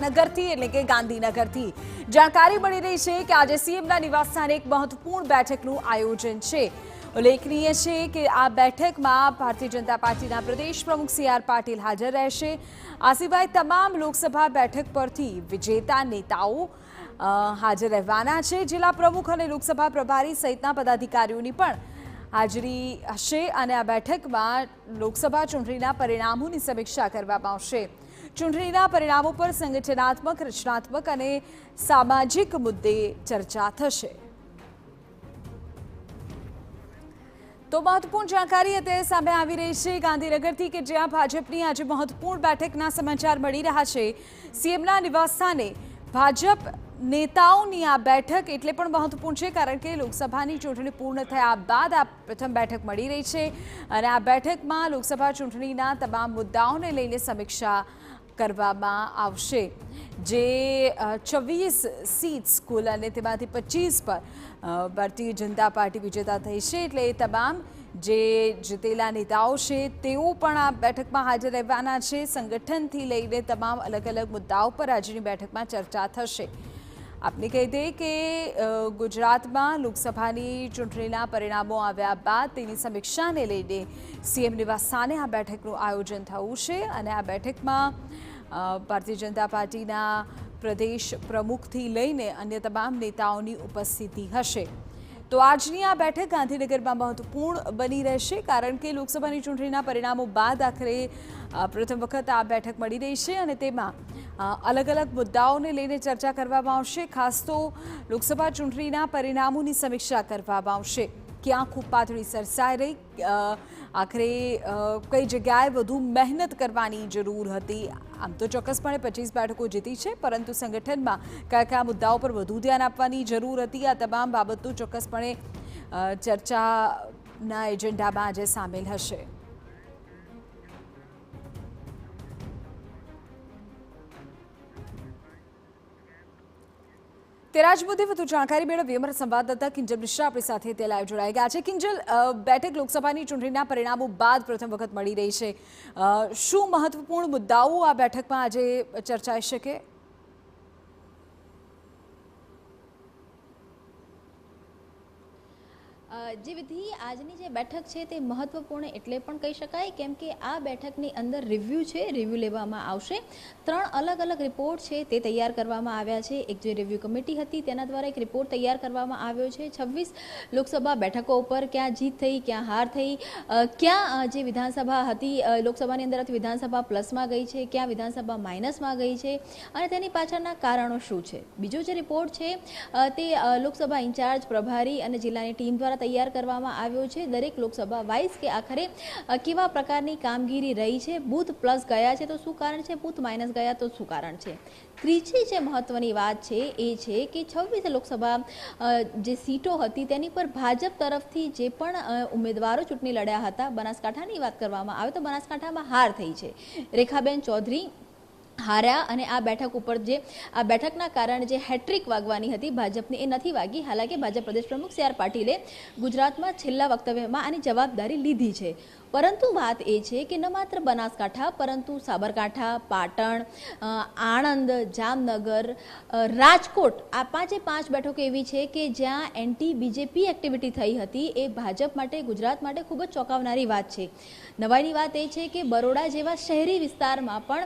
નગરથી એટલે કે ગાંધીનગરથી જાણકારી મળી રહી છે કે આજે સીએમના નિવાસસ્થાને એક મહત્વપૂર્ણ બેઠકનું આયોજન છે। ઉલ્લેખનીય છે કે આ બેઠકમાં ભારતીય જનતા પાર્ટીના પ્રદેશ પ્રમુખ સી.આર. પાટીલ હાજર રહેશે। આ સિવાય તમામ લોકસભા બેઠક પરથી વિજેતા નેતાઓ હાજર રહેવાના છે। જિલ્લા પ્રમુખ અને લોકસભા પ્રભારી સહિતના પદાધિકારીઓની પણ હાજરી હશે અને આ બેઠકમાં લોકસભા ચૂંટણીના પરિણામોની સમીક્ષા કરવામાં આવશે। ચૂંટણીના પરિણામો પર સંગઠનાત્મક, રચનાત્મક અને સામાજિક મુદ્દે ચર્ચા થશે। તો મહત્વપૂર્ણ જાણકારી અત્યારે સામે આવી રહી છે ગાંધીનગરથી કે જ્યાં ભાજપની આજે મહત્વપૂર્ણ બેઠકના સમાચાર મળી રહ્યા છે। સીએમના નિવાસસ્થાને ભાજપ નેતાઓની આ બેઠક એટલે પણ મહત્વપૂર્ણ છે કારણ કે લોકસભાની ચૂંટણી પૂર્ણ થયા બાદ આ પ્રથમ બેઠક મળી રહી છે અને આ બેઠકમાં લોકસભા ચૂંટણીના તમામ મુદ્દાઓને લઈને સમીક્ષા કરવામાં આવશે। જે 26 સીટ્સ કુલ અને તેમાંથી 25 પર ભારતીય જનતા પાર્ટી વિજેતા થઈ છે એટલે એ તમામ જે જીતેલા નેતાઓ છે તેઓ પણ આ બેઠકમાં હાજર રહેવાના છે। સંગઠનથી લઈને તમામ અલગ અલગ મુદ્દાઓ પર આજની બેઠકમાં ચર્ચા થશે। આપને કહી દઈએ કે ગુજરાતમાં લોકસભાની ચૂંટણીના પરિણામો આવ્યા બાદ તેની સમીક્ષાને લઈને સીએમ નિવાસસ્થાને આ બેઠકનું આયોજન થયું છે અને આ બેઠકમાં ભારતીય જનતા પાર્ટીના પ્રદેશ પ્રમુખથી લઈને અન્ય તમામ નેતાઓની ઉપસ્થિતિ હશે। તો આજની આ બેઠક ગાંધીનગરમાં મહત્વપૂર્ણ બની રહેશે કારણ કે લોકસભાની ચૂંટણીના પરિણામો બાદ આખરે પ્રથમ વખત આ બેઠક મળી રહી છે અને તેમાં અલગ અલગ મુદ્દાઓને લઈને ચર્ચા કરવામાં આવશે। ખાસ તો લોકસભા ચૂંટણીના પરિણામોની સમીક્ષા કરવામાં આવશે। ક્યાં ખૂબ પાતળી સરસાઈ રહી, આખરે કઈ જગ્યાએ વધુ મહેનત કરવાની જરૂર હતી। આમ તો ચોક્કસપણે 25 બેઠકો જીતી છે પરંતુ સંગઠનમાં કયા કયા મુદ્દાઓ પર વધુ ધ્યાન આપવાની જરૂર હતી આ તમામ બાબતો ચોક્કસપણે ચર્ચાના એજન્ડામાં આજે સામેલ હશે। તેરા જ મુદ્દે વધુ જાણકારી મેળવીએ અમારા સંવાદદાતા કિંજલ મિશ્રા આપણી સાથે તે લાઈવ જોડાઈ ગયા છે। કિંજલ, બેઠક લોકસભાની ચૂંટણીના પરિણામો બાદ પ્રથમ વખત મળી રહી છે, શું મહત્વપૂર્ણ મુદ્દાઓ આ બેઠકમાં આજે ચર્ચાઈ શકે? જે વિધિ આજની જે બેઠક છે તે મહત્વપૂર્ણ એટલે પણ કહી શકાય કેમ કે આ બેઠકની અંદર રિવ્યૂ લેવામાં આવશે। 3 અલગ અલગ રિપોર્ટ છે તે તૈયાર કરવામાં આવ્યા છે। એક જે રિવ્યૂ કમિટી હતી તેના દ્વારા એક રિપોર્ટ તૈયાર કરવામાં આવ્યો છે। 26 લોકસભા બેઠકો ઉપર ક્યાં જીત થઈ, ક્યાં હાર થઈ, ક્યાં જે વિધાનસભા હતી લોકસભાની અંદર હતી વિધાનસભા પ્લસમાં ગઈ છે, ક્યાં વિધાનસભા માઇનસમાં ગઈ છે અને તેની પાછળના કારણો શું છે। બીજો જે રિપોર્ટ છે તે લોકસભા ઇન્ચાર્જ, પ્રભારી અને જિલ્લાની ટીમ દ્વારા તૈયાર કરવામાં આવ્યો છે। દરેક લોકસભા વાઇઝ કે આખરે કેવા પ્રકારની કામગીરી રહી છે, બૂથ પ્લસ ગયા છે તો શું કારણ છે, બૂથ માઇનસ ગયા તો શું કારણ છે। ત્રીજી જે મહત્વની વાત છે એ છે કે 26 લોકસભા જે સીટો હતી તેની પર ભાજપ તરફથી જે પણ ઉમેદવારો ચૂંટણી લડ્યા હતા, બનાસકાંઠાની વાત કરવામાં આવે તો બનાસકાંઠામાં હાર થઈ છે। રેખાબેન ચૌધરી હાર્યા અને આ બેઠક ઉપર જે આ બેઠકના કારણે જે હેટ્રિક વાગવાની હતી ભાજપની એ નથી વાગી। હાલાકી ભાજપ પ્રદેશ પ્રમુખ સી.આર. પાટીલે ગુજરાતમાં છેલ્લા વક્તવ્યમાં આની જવાબદારી લીધી છે પરંતુ વાત એ છે કે ન માત્ર બનાસકાંઠા પરંતુ સાબરકાંઠા, પાટણ, આણંદ, જામનગર, રાજકોટ આ 5 બેઠકો એવી છે કે જ્યાં એન્ટી બીજેપી એક્ટિવિટી થઈ હતી। એ ભાજપ માટે, ગુજરાત માટે ખૂબ જ ચોંકાવનારી વાત છે। નવાઈની વાત એ છે કે બરોડા જેવા શહેરી વિસ્તારમાં પણ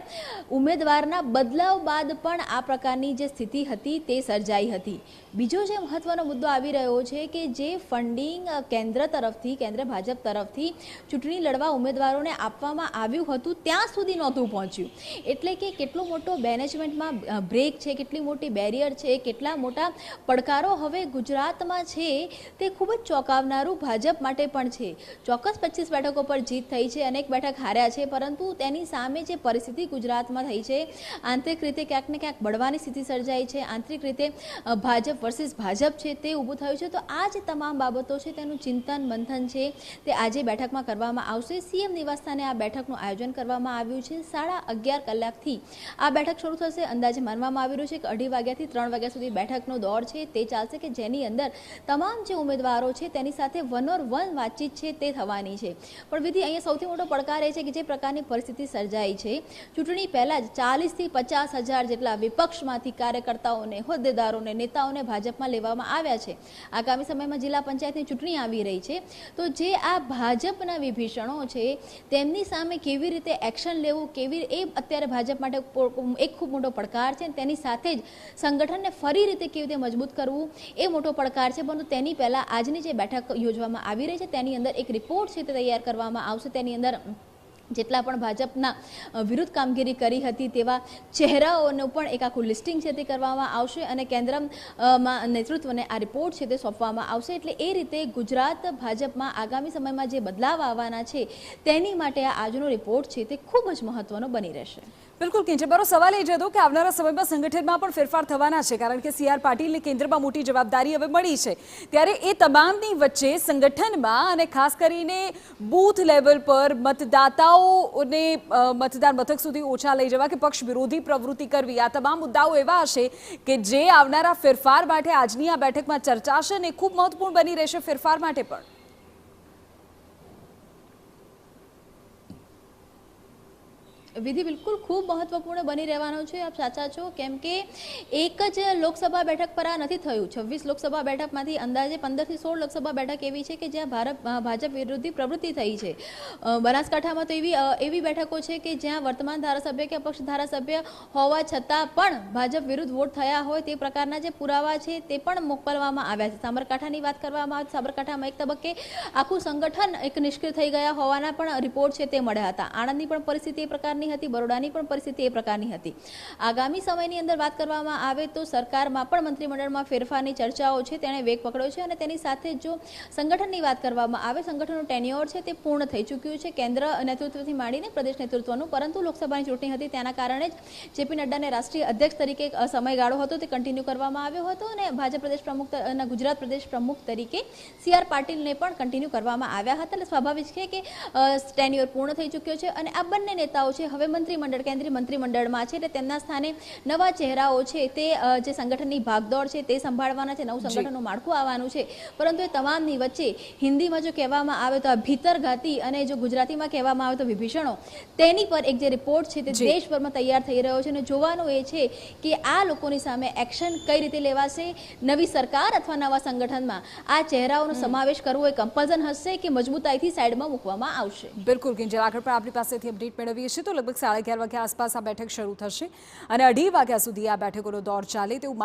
ઉમેદવારના બદલાવ બાદ પણ આ પ્રકારની જે સ્થિતિ હતી તે સર્જાઈ હતી। બીજો જે મહત્વનો મુદ્દો આવી રહ્યો છે કે જે ફંડિંગ કેન્દ્ર તરફથી, કેન્દ્ર ભાજપ તરફથી ચૂંટણી લડવા ઉમેદવારોને આપવામાં આવ્યું હતું ત્યાં સુધી નહોતું પહોંચ્યું। એટલે કે કેટલો મોટો મેનેજમેન્ટમાં બ્રેક છે, કેટલી મોટી બેરિયર છે, કેટલા મોટા પડકારો હવે ગુજરાતમાં છે તે ખૂબ જ ચોંકાવનારું ભાજપ માટે પણ છે। ચોક્કસ 25 બેઠકો પર જીત થઈ છે, અનેક બેઠક હાર્યા છે પરંતુ તેની સામે જે પરિસ્થિતિ ગુજરાતમાં થઈ છે, આંતરિક રીતે ક્યાંક ને ક્યાંક બળવાની સ્થિતિ સર્જાઈ છે, આંતરિક રીતે ભાજપ વર્સિસ ભાજપ છે તે ઊભું થયું છે। તો આ જે તમામ બાબતો છે તેનું ચિંતન મંથન છે તે આજે બેઠકમાં કરવામાં આવશે। સીએમ નિવાસસ્થાને આ બેઠકનું આયોજન કરવામાં આવ્યું છે। 11:30 કલાકથી આ બેઠક શરૂ થશે। અંદાજે માનવામાં આવી રહ્યું છે કે 2:30 વાગ્યાથી 3 વાગ્યા સુધી બેઠકનો દોર છે તે ચાલશે, કે જેની અંદર તમામ જે ઉમેદવારો છે તેની સાથે વન વાતચીત છે તે થવાની છે। પણ વિધિ અહીંયા સૌથી મોટો પડકાર એ છે કે જે પ્રકારની પરિસ્થિતિ સર્જાઈ છે, ચૂંટણી પહેલા જ 40 થી 50 હજાર જેટલા વિપક્ષમાંથી કાર્યકર્તાઓને, હોદ્દેદારોને, નેતાઓને ભાજપમાં લેવામાં આવ્યા છે। આગામી સમયમાં જિલ્લા પંચાયતની ચૂંટણી આવી રહી છે, તો જે આ ભાજપના વિભીષણો છે તેમની સામે કેવી રીતે એક્શન લેવું, એ અત્યારે ભાજપ માટે એક ખૂબ મોટો પડકાર છે। તેની સાથે જ સંગઠનને ફરી રીતે કેવી રીતે મજબૂત કરવું એ મોટો પડકાર છે। પરંતુ તેની પહેલા આજની જે બેઠક યોજવામાં આવી રહી છે તેની અંદર એક રિપોર્ટ છે તે તૈયાર કરવામાં આવશે। તેની અંદર જેટલા પણ ભાજપના વિરુદ્ધ કામગીરી કરી હતી તેવા ચહેરાઓનું પણ એક આખું લિસ્ટિંગ છે તે કરવામાં આવશે અને કેન્દ્રમાં નેતૃત્વને આ રિપોર્ટ છે તે સોંપવામાં આવશે। એટલે એ રીતે ગુજરાત ભાજપમાં આગામી સમયમાં જે બદલાવ આવવાના છે તેની માટે આ આજનો રિપોર્ટ છે તે ખૂબ જ મહત્વનો બની રહેશે। બિલકુલ કિંજલ, મારો સવાલ એ જ હતો કે આવનારા સમયમાં સંગઠનમાં પણ ફેરફાર થવાના છે, કારણ કે CR પાટીલને કેન્દ્રમાં મોટી જવાબદારી હવે મળી છે। ત્યારે એ તમામની વચ્ચે સંગઠનમાં અને ખાસ કરીને બૂથ લેવલ પર મતદાતાઓને મતદાન મથક સુધી ઓછા લઈ જવા કે પક્ષ વિરોધી પ્રવૃત્તિ કરવી, આ તમામ મુદ્દાઓ એવા હશે કે જે આવનારા ફેરફાર માટે આજની આ બેઠકમાં ચર્ચાશે અને ખૂબ મહત્વપૂર્ણ બની રહેશે ફેરફાર માટે પણ। વિધિ બિલકુલ ખૂબ મહત્વપૂર્ણ બની રહેવાનો છે। આપ સાચા છો, કેમ કે એક જ લોકસભા બેઠક પર આ નથી થયું। 26 લોકસભા બેઠકમાંથી અંદાજે 15 થી 16 લોકસભા બેઠક એવી છે કે જ્યાં ભાજપ વિરોધી પ્રવૃત્તિ થઈ છે। બનાસકાંઠામાં તો એવી બેઠકો છે કે જ્યાં વર્તમાન ધારાસભ્ય કે અપક્ષ ધારાસભ્ય હોવા છતાં પણ ભાજપ વિરુદ્ધ વોટ થયા હોય તે પ્રકારના જે પુરાવા છે તે પણ મોકલવામાં આવ્યા છે। સાબરકાંઠાની વાત કરવામાં આવે, સાબરકાંઠામાં એક તબક્કે આખું સંગઠન એક નિષ્ક્રિય થઈ ગયા હોવાના પણ રિપોર્ટ છે તે મળ્યા હતા। આણંદની પણ પરિસ્થિતિ એ પ્રકારની હતી, બરોડાની પણ પરિસ્થિતિ એ પ્રકારની હતી। આગામી સમયની અંદર વાત કરવામાં આવે તો સરકારમાં પણ મંત્રીમંડળમાં ફેરફારની ચર્ચાઓ છે તેણે વેગ પકડ્યો છે અને તેની સાથે જો સંગઠનની વાત કરવામાં આવે, સંગઠનનું ટેન્યોર છે તે પૂર્ણ થઈ ચૂક્યું છે કેન્દ્ર નેતૃત્વથી માંડીને પ્રદેશ નેતૃત્વનું। પરંતુ લોકસભાની ચૂંટણી હતી તેના કારણે જ જેપી નડ્ડાને રાષ્ટ્રીય અધ્યક્ષ તરીકે સમયગાળો હતો તે કન્ટિન્યુ કરવામાં આવ્યો હતો અને ભાજપ પ્રદેશ પ્રમુખ ગુજરાત પ્રદેશ પ્રમુખ તરીકે CR પાટીલને પણ કન્ટિન્યુ કરવામાં આવ્યા હતા। એટલે સ્વાભાવિક છે કે ટેન્યોર પૂર્ણ થઈ ચૂક્યો છે અને આ બંને નેતાઓ છે હવે મંત્રીમંડળ, કેન્દ્રીય મંત્રીમંડળમાં છે એટલે તેમના સ્થાને નવા ચહેરાઓ છે તે જે સંગઠનની ભાગદોડ છે તે સંભાળવાના છે, નવું સંગઠનનું માળખું આવવાનું છે। પરંતુ એ તમામની વચ્ચે હિન્દીમાં જો કહેવામાં આવે તો આ ભીતરઘાતી અને જો ગુજરાતીમાં કહેવામાં આવે તો વિભીષણો, તેની પર એક જે રિપોર્ટ છે તે દેશભરમાં તૈયાર થઈ રહ્યો છે અને જોવાનું એ છે કે આ લોકોની સામે એક્શન કઈ રીતે લેવાશે। નવી સરકાર અથવા નવા સંગઠનમાં આ ચહેરાઓનો સમાવેશ કરવો એ કમ્પલ્સન હશે કે મજબૂતાઈથી સાઈડમાં મૂકવામાં આવશે। બિલકુલ કિંજલ, આગળ પણ આપણી પાસેથી અપડેટ મેળવીએ છીએ તો લગભગ 11:30 વાગ્યા આસપાસ આ બેઠક શરૂ થશે અને 2:30 વાગ્યા સુધી આ બેઠકોનો દોર ચાલે તેવું